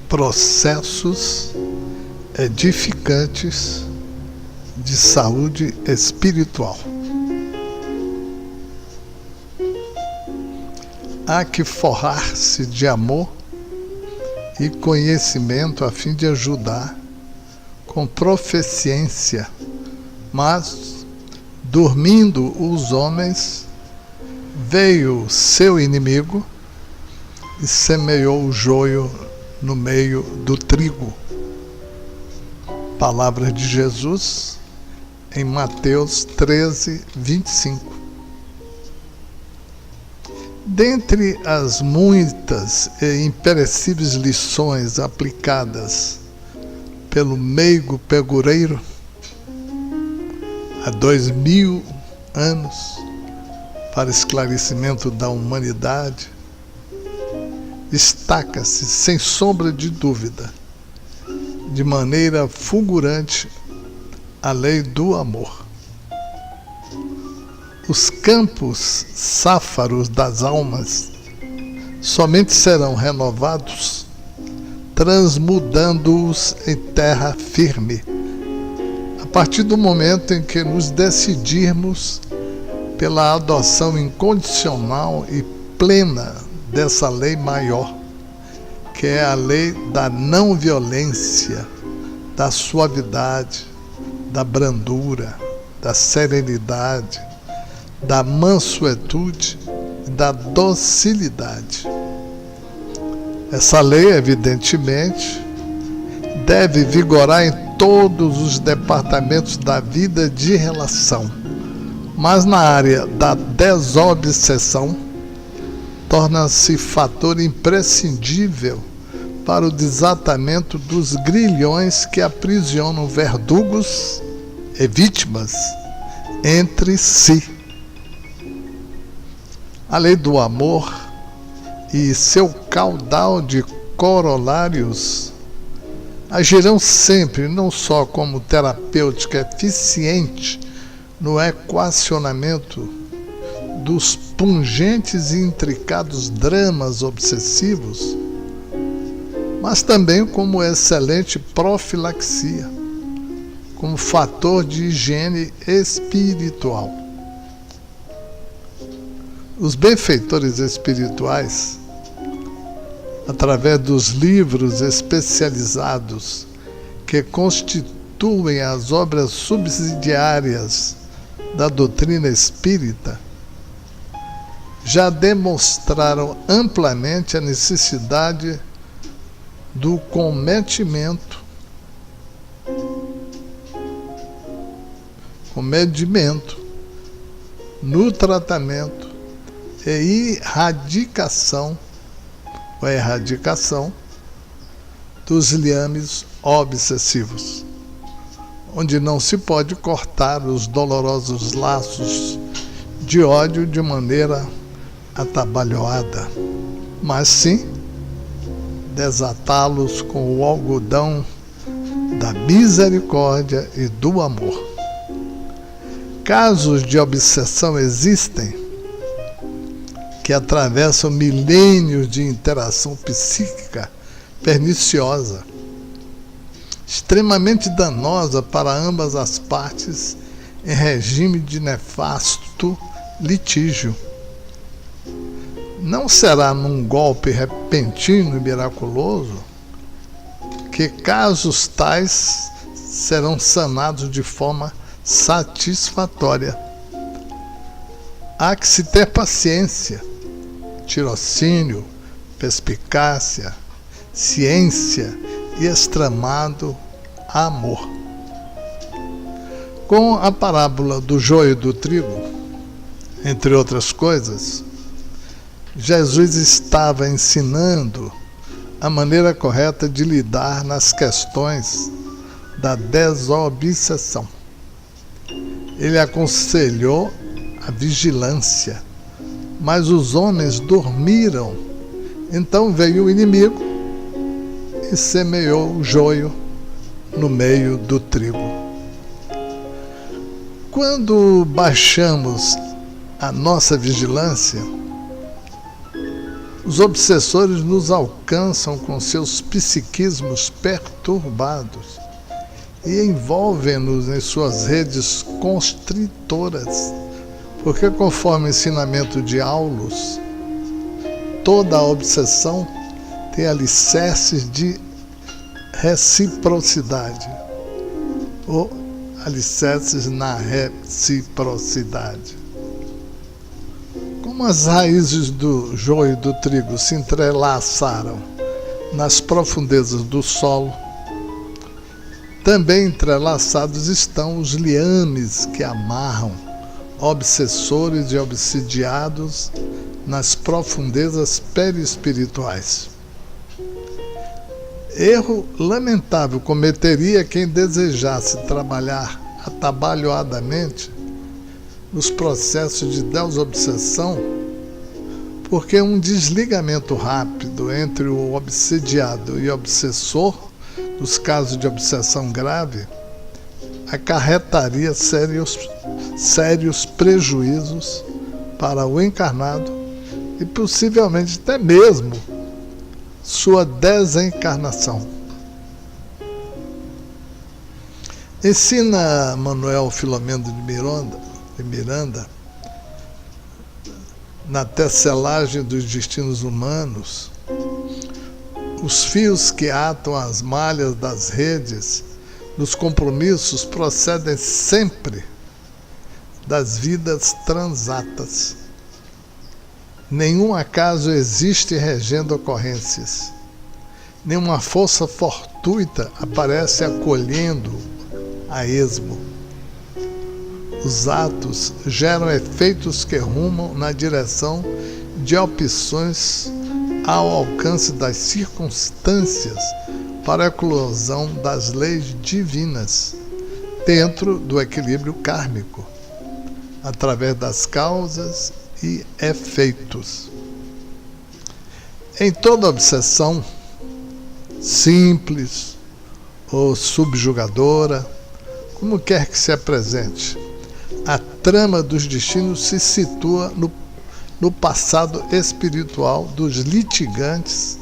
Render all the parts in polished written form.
Processos edificantes de saúde espiritual. Há que forrar-se de amor e conhecimento a fim de ajudar com proficiência, mas, dormindo os homens, veio seu inimigo e semeou o joio no meio do trigo. Palavras de Jesus em Mateus 13, 25. Dentre as muitas e imperecíveis lições aplicadas pelo meigo pegureiro há 2000 anos para esclarecimento da humanidade, destaca-se, sem sombra de dúvida, de maneira fulgurante, a lei do amor. Os campos sáfaros das almas somente serão renovados transmudando-os em terra firme, a partir do momento em que nos decidirmos pela adoção incondicional e plena dessa lei maior, que é a lei da não violência, da suavidade, da brandura, da serenidade, da mansuetude e da docilidade. Essa lei, evidentemente, deve vigorar em todos os departamentos da vida de relação, mas na área da desobsessão, torna-se fator imprescindível para o desatamento dos grilhões que aprisionam verdugos e vítimas entre si. A lei do amor e seu caudal de corolários agirão sempre não só como terapêutica eficiente no equacionamento dos pungentes e intricados dramas obsessivos, mas também como excelente profilaxia, como fator de higiene espiritual. Os benfeitores espirituais, através dos livros especializados que constituem as obras subsidiárias da doutrina espírita, já demonstraram amplamente a necessidade do comedimento no tratamento e erradicação dos liames obsessivos, onde não se pode cortar os dolorosos laços de ódio de maneira atabalhoada, mas sim desatá-los com o algodão da misericórdia e do amor. Casos de obsessão existem que atravessam milênios de interação psíquica perniciosa, extremamente danosa para ambas as partes em regime de nefasto litígio. Não será num golpe repentino e miraculoso que casos tais serão sanados de forma satisfatória. Há que se ter paciência, tirocínio, perspicácia, ciência e extremado amor. Com a parábola do joio e do trigo, entre outras coisas, Jesus estava ensinando a maneira correta de lidar nas questões da desobsessão. Ele aconselhou a vigilância, mas os homens dormiram. Então veio o inimigo e semeou o joio no meio do trigo. Quando baixamos a nossa vigilância, Os obsessores nos alcançam com seus psiquismos perturbados e envolvem-nos em suas redes constritoras, porque, conforme o ensinamento de Aulus, toda a obsessão tem alicerces de reciprocidade, ou alicerces na reciprocidade. Como as raízes do joio e do trigo se entrelaçaram nas profundezas do solo, também entrelaçados estão os liames que amarram obsessores e obsidiados nas profundezas perispirituais. Erro lamentável cometeria quem desejasse trabalhar atabalhoadamente nos processos de desobsessão, porque um desligamento rápido entre o obsediado e o obsessor, nos casos de obsessão grave, acarretaria sérios prejuízos para o encarnado e possivelmente até mesmo sua desencarnação. Ensina Manuel Filomeno de Miranda, na tecelagem dos destinos humanos, os fios que atam as malhas das redes dos compromissos procedem sempre das vidas transatas. Nenhum acaso existe regendo ocorrências. Nenhuma força fortuita aparece acolhendo a esmo. Os atos geram efeitos que rumam na direção de opções ao alcance das circunstâncias para a eclosão das leis divinas, dentro do equilíbrio kármico, através das causas e efeitos. Em toda obsessão, simples ou subjugadora, como quer que se apresente, a trama dos destinos se situa no passado espiritual dos litigantes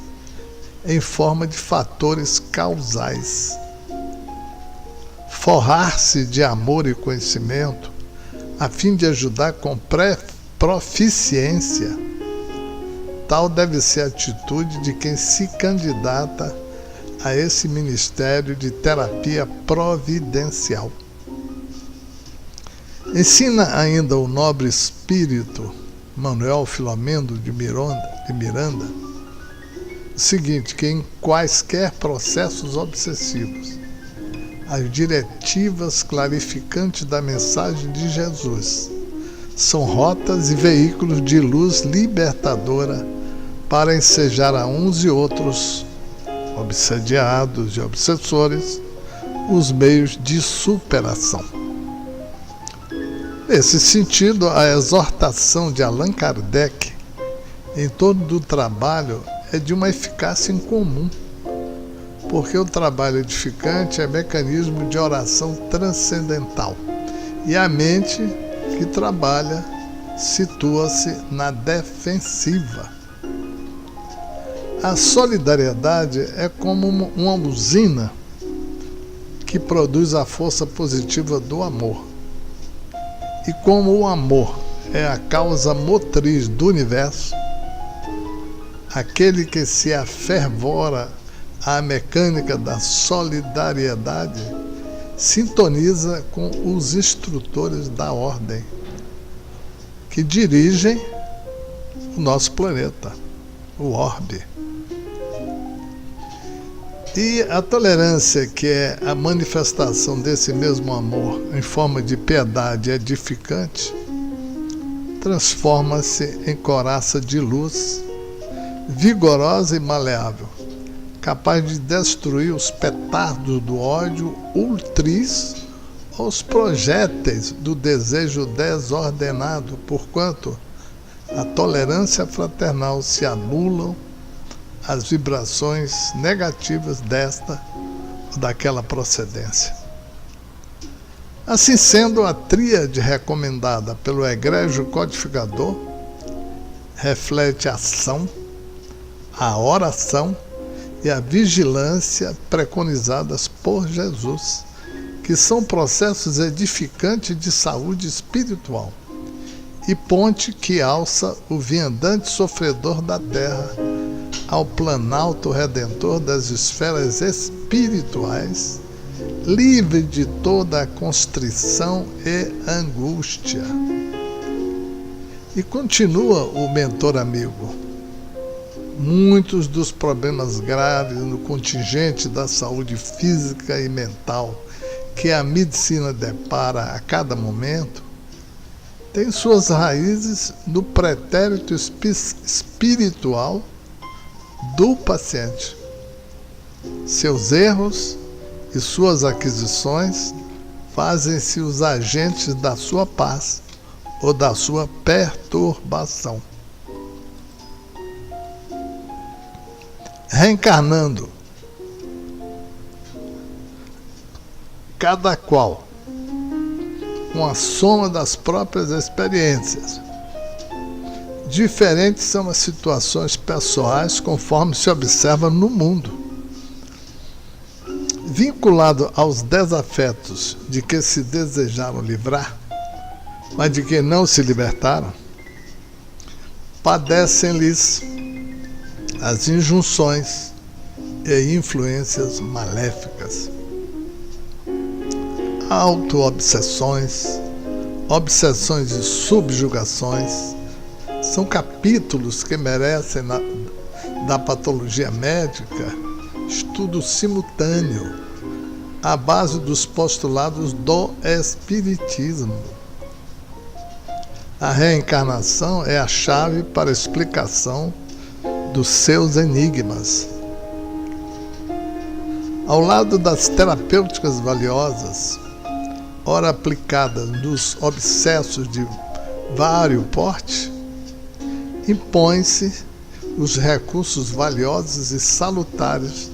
em forma de fatores causais. Forrar-se de amor e conhecimento, a fim de ajudar com proficiência, tal deve ser a atitude de quem se candidata a esse ministério de terapia providencial. Ensina ainda o nobre espírito Manuel Filomeno de Miranda o seguinte, que em quaisquer processos obsessivos, as diretivas clarificantes da mensagem de Jesus são rotas e veículos de luz libertadora para ensejar a uns e outros, obsediados e obsessores, os meios de superação. Nesse sentido, a exortação de Allan Kardec em torno do trabalho é de uma eficácia incomum, porque o trabalho edificante é mecanismo de oração transcendental e a mente que trabalha situa-se na defensiva. A solidariedade é como uma usina que produz a força positiva do amor. E como o amor é a causa motriz do universo, aquele que se afervora à mecânica da solidariedade sintoniza com os instrutores da ordem que dirigem o nosso planeta, o orbe. E a tolerância, que é a manifestação desse mesmo amor em forma de piedade edificante, transforma-se em coraça de luz, vigorosa e maleável, capaz de destruir os petardos do ódio ultris ou os projéteis do desejo desordenado, porquanto a tolerância fraternal se anulam as vibrações negativas desta ou daquela procedência. Assim sendo, a tríade recomendada pelo egrégio codificador reflete ação, a oração e a vigilância preconizadas por Jesus, que são processos edificantes de saúde espiritual e ponte que alça o viandante sofredor da terra ao planalto redentor das esferas espirituais, livre de toda a constrição e angústia. E continua o mentor amigo: muitos dos problemas graves no contingente da saúde física e mental que a medicina depara a cada momento têm suas raízes no pretérito espiritual do paciente. Seus erros e suas aquisições fazem-se os agentes da sua paz ou da sua perturbação. Reencarnando, cada qual uma soma das próprias experiências. Diferentes são as situações pessoais conforme se observa no mundo. Vinculado aos desafetos de que se desejaram livrar, mas de que não se libertaram, padecem-lhes as injunções e influências maléficas. Auto-obsessões, obsessões e subjugações são capítulos que merecem da patologia médica estudo simultâneo à base dos postulados do Espiritismo. A reencarnação é a chave para a explicação dos seus enigmas. Ao lado das terapêuticas valiosas, ora aplicadas nos obsessos de vário porte, impõem-se os recursos valiosos e salutares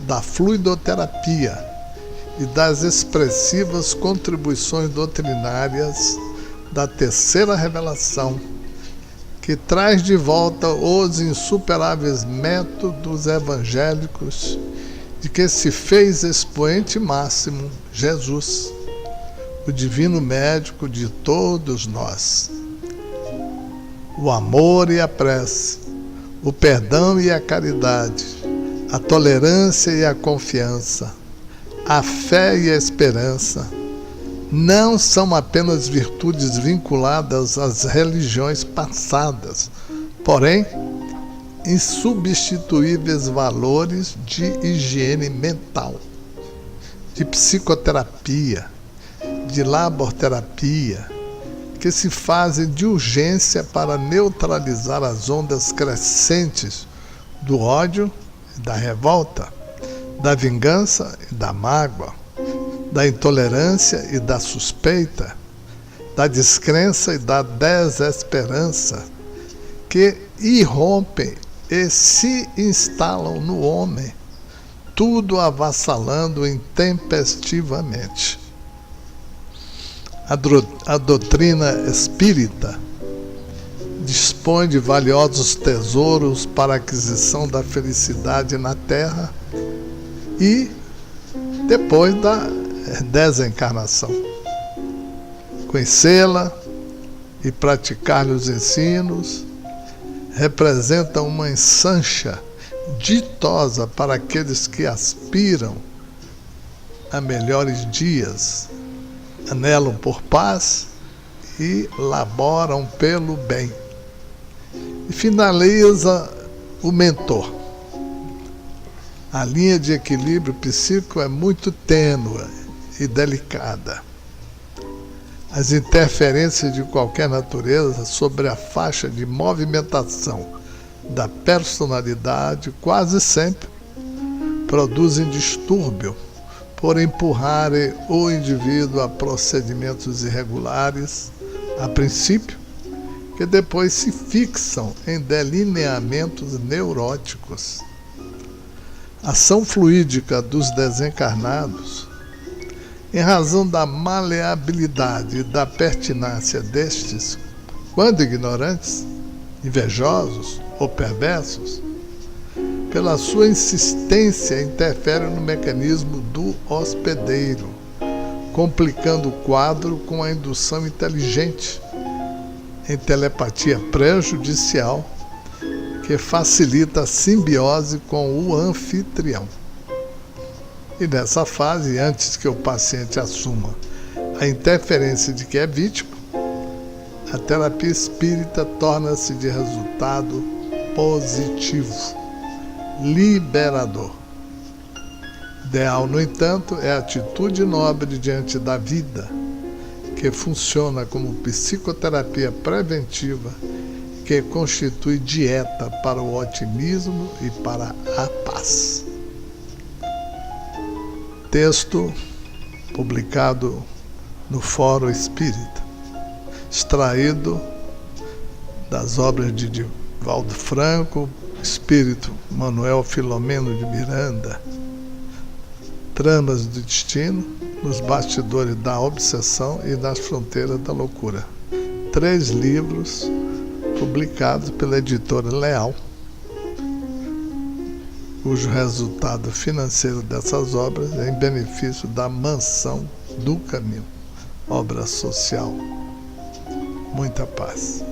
da fluidoterapia e das expressivas contribuições doutrinárias da terceira revelação, que traz de volta os insuperáveis métodos evangélicos de que se fez expoente máximo Jesus, o divino médico de todos nós. O amor e a prece, o perdão e a caridade, a tolerância e a confiança, a fé e a esperança, não são apenas virtudes vinculadas às religiões passadas, porém, insubstituíveis valores de higiene mental, de psicoterapia, de laborterapia, que se fazem de urgência para neutralizar as ondas crescentes do ódio e da revolta, da vingança e da mágoa, da intolerância e da suspeita, da descrença e da desesperança, que irrompem e se instalam no homem, tudo avassalando intempestivamente. A doutrina espírita dispõe de valiosos tesouros para a aquisição da felicidade na terra e depois da desencarnação. Conhecê-la e praticar-lhe os ensinos representa uma ensancha ditosa para aqueles que aspiram a melhores dias, anelam por paz e laboram pelo bem. E finaliza o mentor. A linha de equilíbrio psíquico é muito tênue e delicada. As interferências de qualquer natureza sobre a faixa de movimentação da personalidade quase sempre produzem distúrbio por empurrarem o indivíduo a procedimentos irregulares, a princípio, que depois se fixam em delineamentos neuróticos. A ação fluídica dos desencarnados, em razão da maleabilidade e da pertinácia destes, quando ignorantes, invejosos ou perversos, pela sua insistência, interfere no mecanismo do hospedeiro, complicando o quadro com a indução inteligente em telepatia prejudicial que facilita a simbiose com o anfitrião. E nessa fase, antes que o paciente assuma a interferência de que é vítima, a terapia espírita torna-se de resultado positivo, liberador. Ideal, no entanto, é a atitude nobre diante da vida, que funciona como psicoterapia preventiva, que constitui dieta para o otimismo e para a paz. Texto publicado no Fórum Espírita, extraído das obras de Divaldo Franco, Espírito Manuel Filomeno de Miranda, Tramas do Destino, Nos Bastidores da Obsessão e Nas Fronteiras da Loucura. 3 livros publicados pela editora Leal, cujo resultado financeiro dessas obras é em benefício da Mansão do Caminho, obra social. Muita paz.